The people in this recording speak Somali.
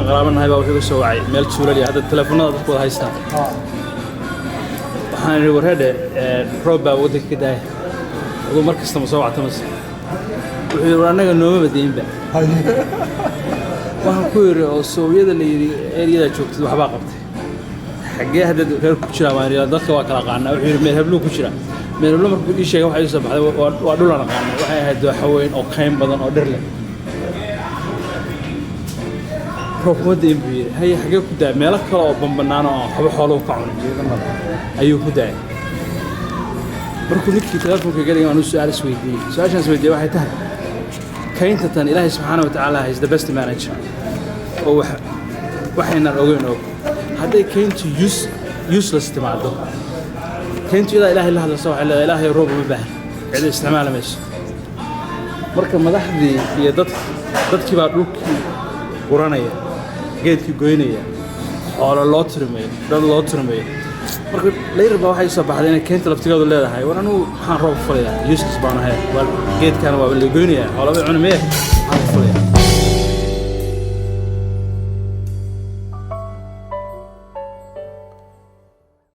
قرابنا هاي بقى وحي سوى عي ميل تشولي هذا التلفون هذا تقول هاي سنة waxaan warhada roob baa waddanka ka daay oo markasta ma soo wacto mas wuxuu anaga nooma badeenba waxaan ku yiri oo Soomaalida la yiri eriyada joogtay waxba qabtay xagee hadda reer ku jira ma yiri dadka waa kala qaana wuxuu yiri meel hablu ku jira meel hablu markuu ii sheegay waxa uu soo baxday waa dhul aan qaana waxay ahayd waxweyn oo qayn badan oo dhir leh roobkooda imbiir hay xagee ku daa meel kale oo bambanaan oo xabo xoolo ka cunay ayuu ku daay markuu ninkii telefoonka galay aan u su'aal isweydiiyay waxay tahay kaynta tan Ilaahay subhanahu wa ta'ala is the best manager oo waxayna ogeyn oo haday kayntu useless timaado kayntu Ilaahay la hadlo waxa Ilaahay roob ma baahan cid isticmaalayso marka madaxdii iyo dadkii baa dhulkii quranaya geedkii goynaya xoolo loo tirmay dad loo tirmay marka leeyahay waxay soo baxday in keenta laftigeedu leedahay war anu waxaan roob falayaa useless baan ahay war geedkana waa la goynaya xoolo bay cunamee aan falayaa